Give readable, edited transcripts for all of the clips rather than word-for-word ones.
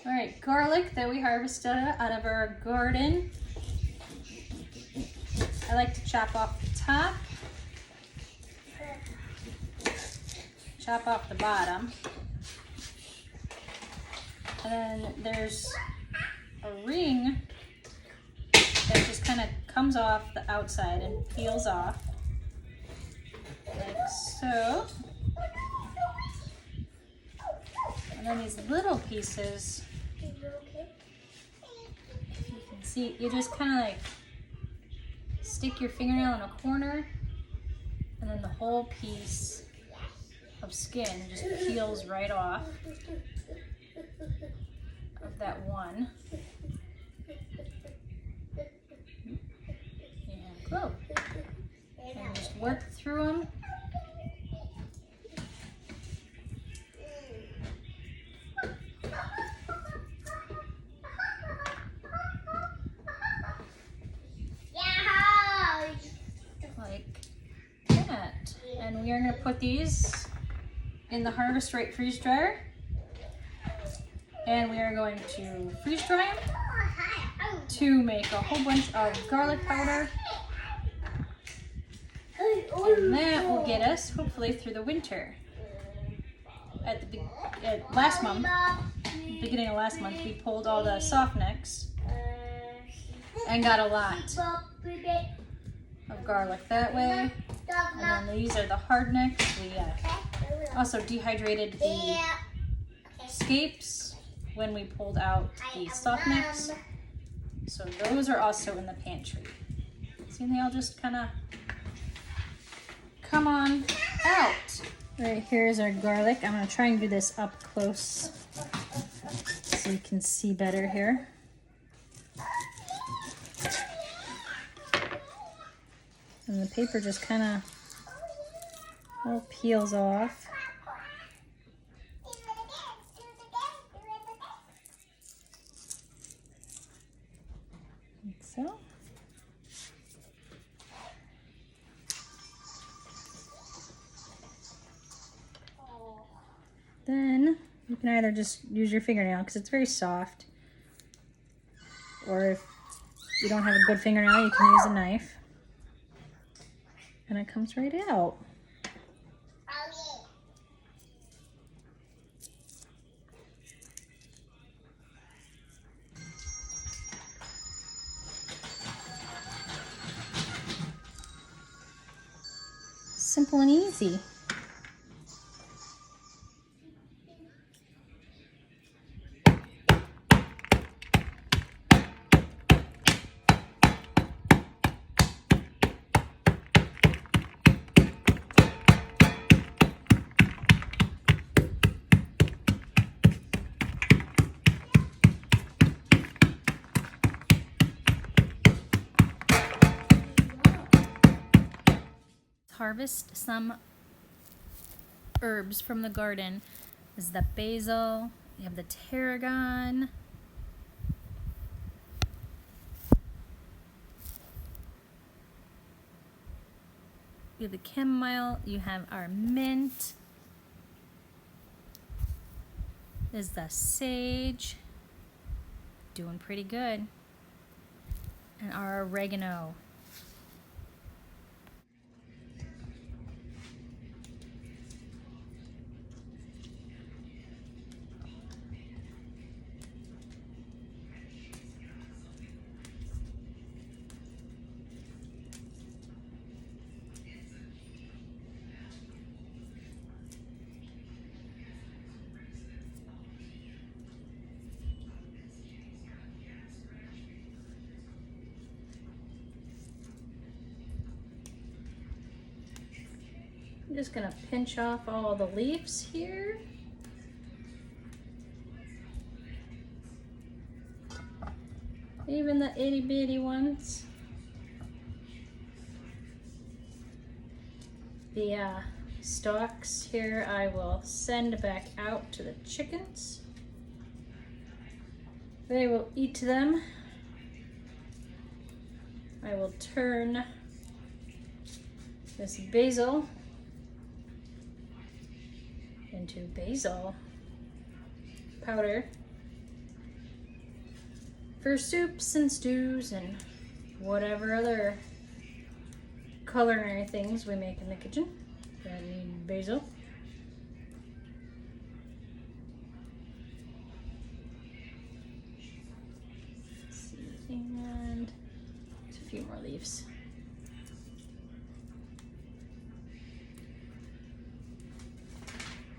All right, garlic that we harvested out of our garden. I like to chop off the top, chop off the bottom, and then there's a ring that just kind of comes off the outside and peels off, like so. And then these little pieces, you can see, you just kind of like stick your fingernail in a corner, and then the whole piece of skin just peels right off of that one. And go. And just work through them. And we are going to put these in the Harvest Right freeze dryer, and we are going to freeze dry them to make a whole bunch of garlic powder, and that will get us hopefully through the winter. Last month, beginning of last month, we pulled all the soft necks and got a lot of garlic that way. And then these are the hard necks. We also dehydrated the scapes when we pulled out the soft necks. So those are also in the pantry. See, they all just kind of come on out. Right, here's our garlic. I'm going to try and do this up close so you can see better here. And the paper just kind of all peels off. Like so. Then you can either just use your fingernail because it's very soft, or if you don't have a good fingernail, you can use a knife. And it comes right out. Simple and easy. Harvest some herbs from the garden. This is the basil, you have the tarragon, you have the chamomile, you have our mint, there's the sage, doing pretty good, and our oregano. I'm just gonna pinch off all the leaves here. Even the itty bitty ones. The stalks here I will send back out to the chickens. They will eat them. I will turn this basil into basil powder for soups and stews and whatever other culinary things we make in the kitchen. I need basil. Let's see, and a few more leaves.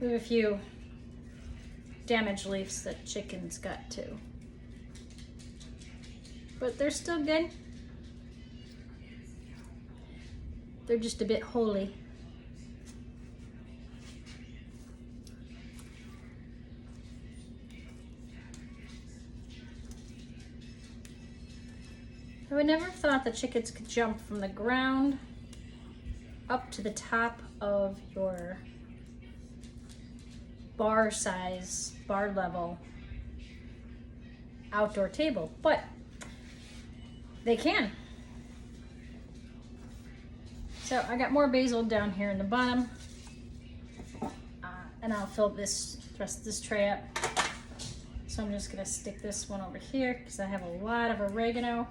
We have a few damaged leaves that chickens got too. But they're still good. They're just a bit holy. I would never have thought that chickens could jump from the ground up to the top of your bar size, bar level outdoor table, but they can. So I got more basil down here in the bottom, and I'll fill the rest of this tray up. So I'm just gonna stick this one over here because I have a lot of oregano.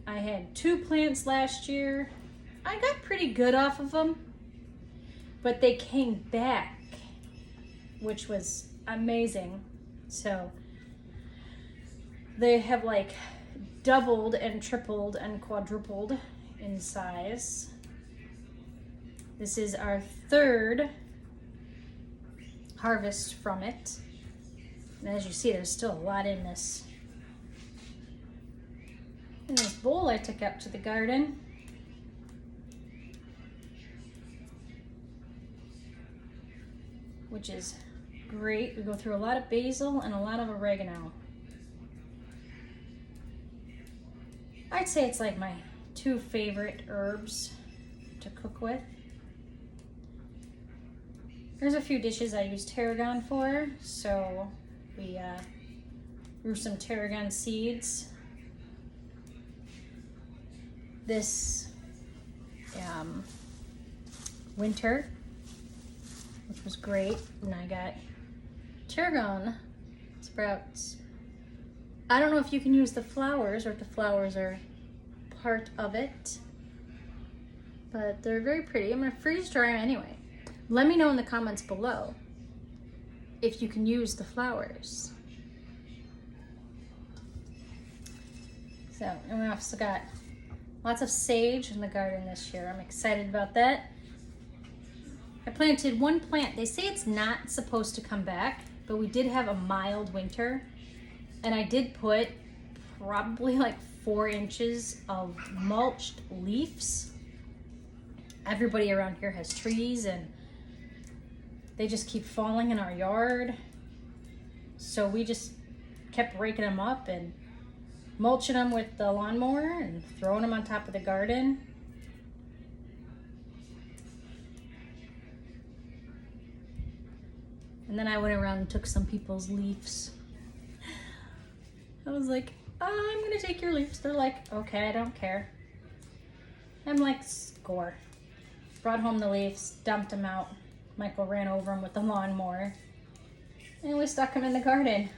I had 2 plants last year. I got pretty good off of them, but they came back, which was amazing. So they have like doubled and tripled and quadrupled in size. This is our 3rd harvest from it. And as you see, there's still a lot in this. And this bowl I took up to the garden. Which is great. We go through a lot of basil and a lot of oregano. I'd say it's like my 2 favorite herbs to cook with. There's a few dishes I use tarragon for, so we grew some tarragon seeds. This winter, which was great, and I got tarragon sprouts. I don't know if you can use the flowers or if the flowers are part of it, but they're very pretty. I'm gonna freeze dry them anyway. Let me know in the comments below if you can use the flowers. So, and we also got lots of sage in the garden this year. I'm excited about that. I planted 1 plant. They say it's not supposed to come back, but we did have a mild winter. And I did put probably like 4 inches of mulched leaves. Everybody around here has trees and they just keep falling in our yard. So we just kept raking them up and mulching them with the lawnmower and throwing them on top of the garden. And then I went around and took some people's leaves. I was like, oh, I'm gonna take your leaves. They're like, okay, I don't care. I'm like, score. Brought home the leaves, dumped them out. Michael ran over them with the lawnmower. And we stuck them in the garden.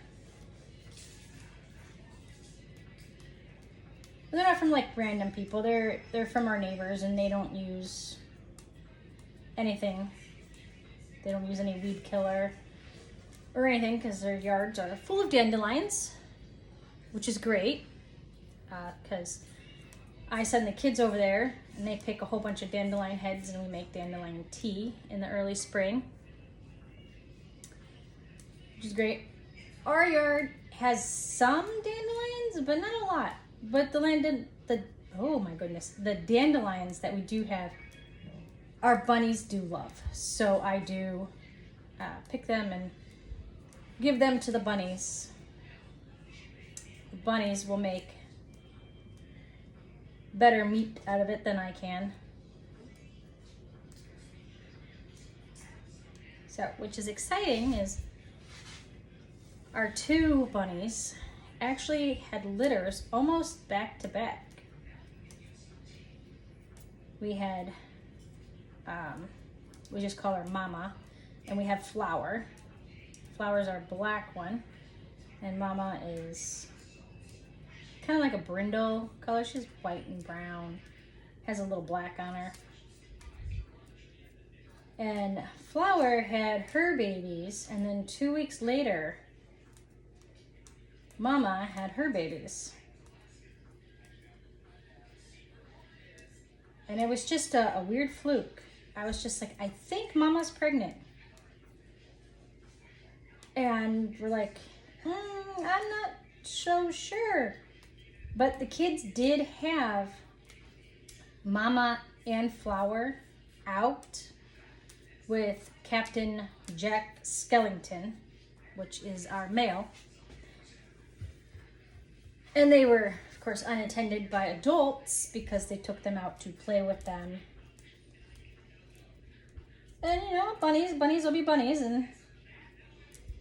They're not from like random people. They're from our neighbors and they don't use anything. They don't use any weed killer or anything because their yards are full of dandelions, which is great because I send the kids over there and they pick a whole bunch of dandelion heads and we make dandelion tea in the early spring, which is great. Our yard has some dandelions, but not a lot. But oh my goodness, the dandelions that we do have, our bunnies do love. So I do pick them and give them to the bunnies. The bunnies will make better meat out of it than I can. So, which is exciting is our 2 bunnies actually had litters almost back to back. We had, we just call her Mama, and we have Flower. Flower's our black one. And Mama is kind of like a brindle color. She's white and brown, has a little black on her. And Flower had her babies, and then 2 weeks later, Mama had her babies. And it was just a weird fluke. I was just like, I think Mama's pregnant. And we're like, I'm not so sure. But the kids did have Mama and Flower out with Captain Jack Skellington, which is our male. And they were, of course, unattended by adults because they took them out to play with them. And you know, bunnies will be bunnies, and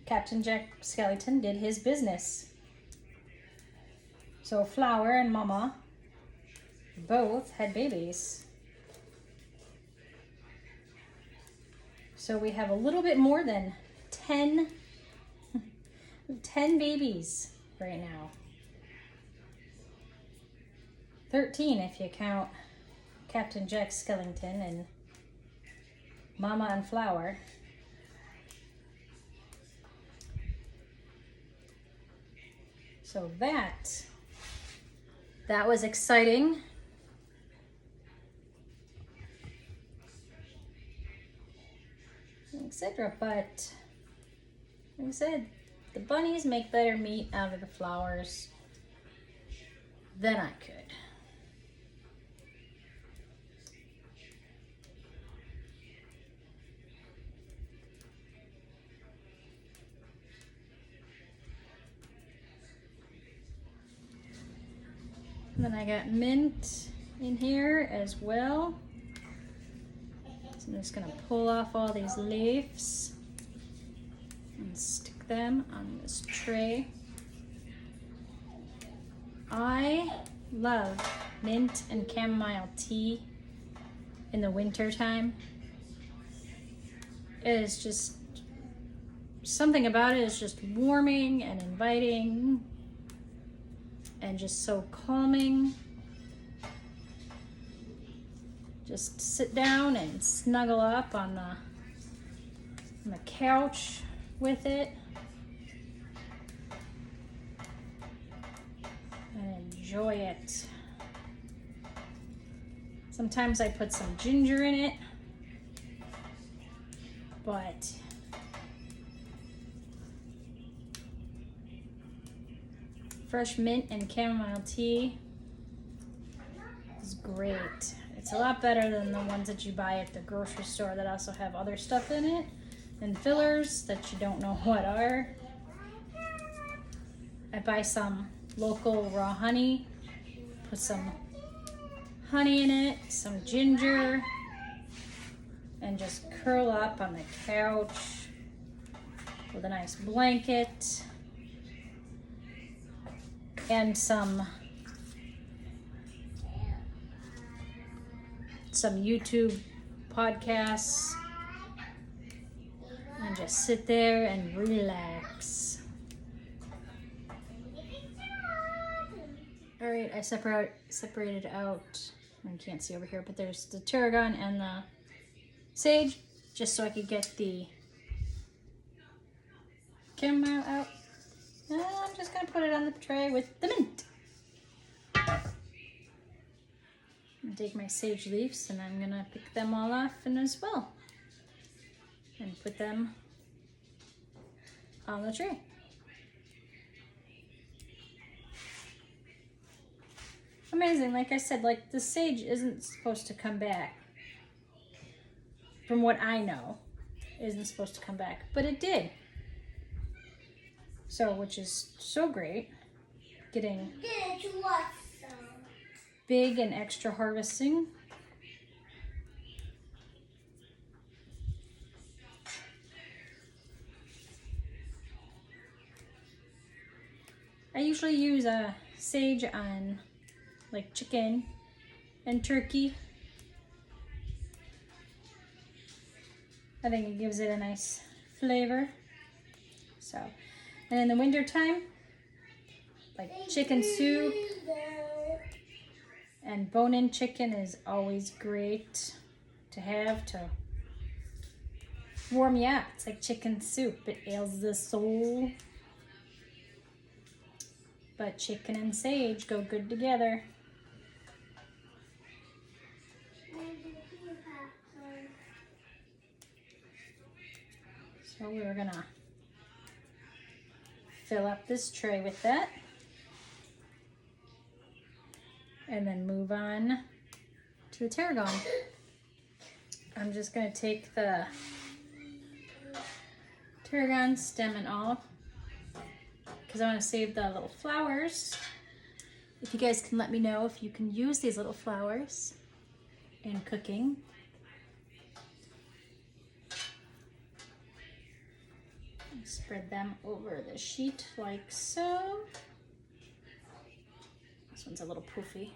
Captain Jack Skellington did his business. So Flower and Mama both had babies. So we have a little bit more than 10 babies right now. 13 if you count Captain Jack Skellington and Mama and Flower. So that was exciting. Etc. But like I said, the bunnies make better meat out of the flowers than I could. And then I got mint in here as well. So I'm just gonna pull off all these leaves and stick them on this tray. I love mint and chamomile tea in the winter time. It is just, something about it is just warming and inviting and just so calming. Just sit down and snuggle up on the couch with it and enjoy it. Sometimes I put some ginger in it, but fresh mint and chamomile tea is great. It's a lot better than the ones that you buy at the grocery store that also have other stuff in it and fillers that you don't know what are. I buy some local raw honey, put some honey in it, some ginger, and just curl up on the couch with a nice blanket and some YouTube podcasts, and just sit there and relax. All right, I separated out, you can't see over here, but there's the tarragon and the sage, just so I could get the chamomile out. And I'm just gonna put it on the tray with the mint. I'm gonna take my sage leaves and I'm gonna pick them all off and as well, and put them on the tray. Amazing, like I said, like the sage isn't supposed to come back. From what I know, isn't supposed to come back, but it did. So, which is so great. Getting big and extra harvesting. I usually use sage on like chicken and turkey. I think it gives it a nice flavor. So And in the winter time, like chicken soup and bone-in chicken is always great to have to warm you up. It's like chicken soup. It ails the soul. But chicken and sage go good together. So we're gonna fill up this tray with that. And then move on to the tarragon. I'm just gonna take the tarragon stem and all, because I want to save the little flowers. If you guys can let me know if you can use these little flowers in cooking. Spread them over the sheet like so. This one's a little poofy.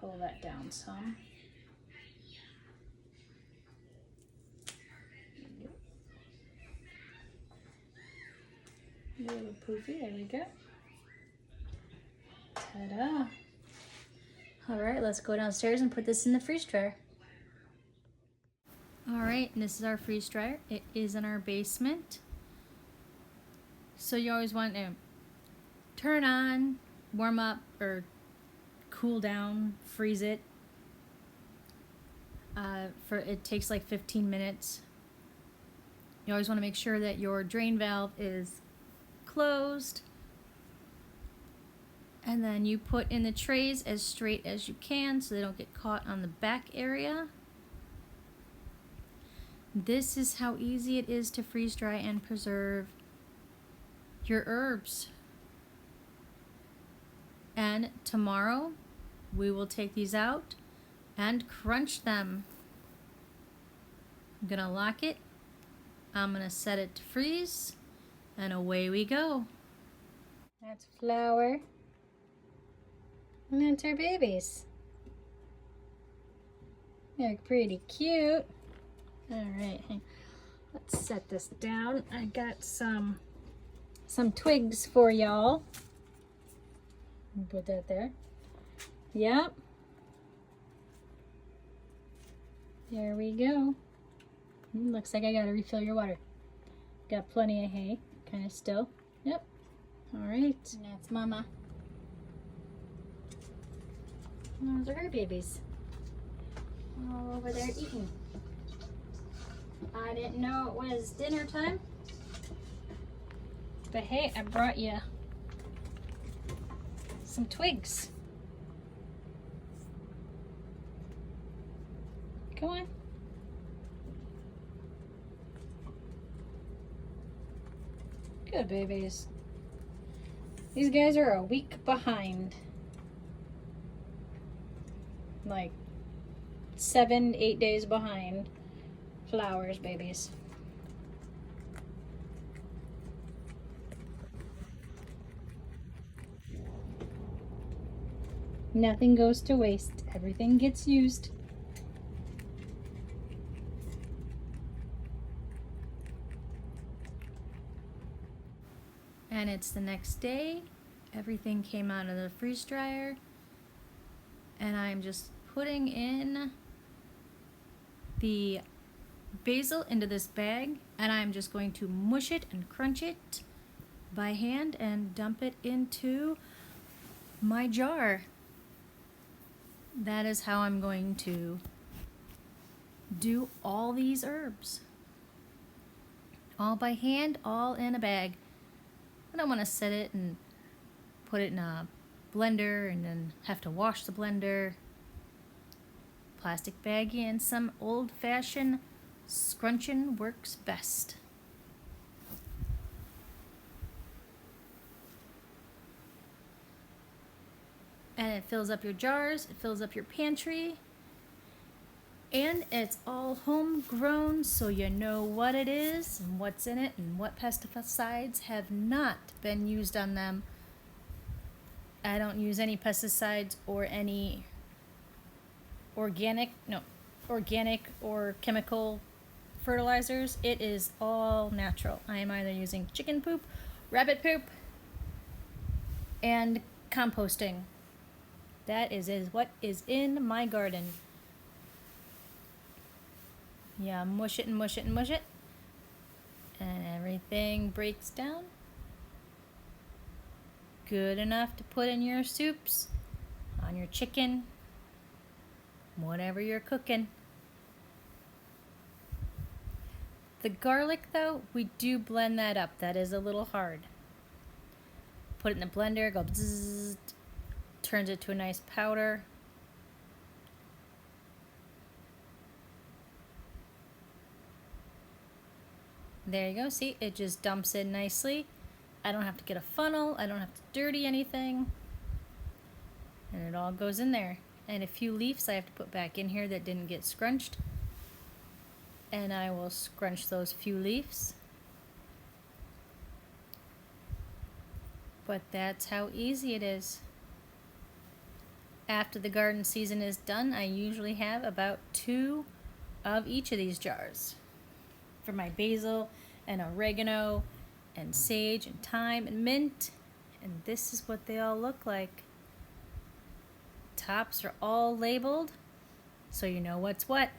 Pull that down some. A little poofy, there we go. Ta-da! All right, let's go downstairs and put this in the freeze dryer. All right, and this is our freeze dryer. It is in our basement. So you always want to turn on, warm up, or cool down, freeze it. It takes like 15 minutes. You always want to make sure that your drain valve is closed. And then you put in the trays as straight as you can so they don't get caught on the back area. This is how easy it is to freeze dry and preserve your herbs. And tomorrow we will take these out and crunch them. I'm gonna lock it. I'm gonna set it to freeze, and away we go. That's flour. And that's our babies. They're pretty cute. All right, let's set this down. I got some twigs for y'all. Put that there. Yep. There we go. Looks like I gotta refill your water. Got plenty of hay, kind of still. Yep. All right. And that's Mama. Those are her babies. All over there eating. I didn't know it was dinner time. But hey, I brought you some twigs. Go on. Good babies. These guys are a week behind. Like 7-8 days behind. Flowers, babies. Nothing goes to waste. Everything gets used. And it's the next day. Everything came out of the freeze dryer. And I'm just putting in the basil into this bag, and I'm just going to mush it and crunch it by hand and dump it into my jar. That is how I'm going to do all these herbs. All by hand, all in a bag. I don't want to set it and put it in a blender and then have to wash the blender. Plastic baggie and some old-fashioned scrunching works best. And it fills up your jars, it fills up your pantry, and it's all homegrown, so you know what it is and what's in it and what pesticides have not been used on them. I don't use any pesticides or any organic or chemical fertilizers, it is all natural. I am either using chicken poop, rabbit poop, and composting. That is what is in my garden. Yeah, mush it and mush it and mush it. And everything breaks down. Good enough to put in your soups, on your chicken, whatever you're cooking. The garlic, though, we do blend that up. That is a little hard. Put it in the blender, go bzzz, turns it to a nice powder. There you go. See, it just dumps in nicely. I don't have to get a funnel. I don't have to dirty anything. And it all goes in there. And a few leaves I have to put back in here that didn't get scrunched. And I will scrunch those few leaves. But that's how easy it is. After the garden season is done, I usually have about 2 of each of these jars. For my basil and oregano and sage and thyme and mint. And this is what they all look like. Tops are all labeled, so you know what's what.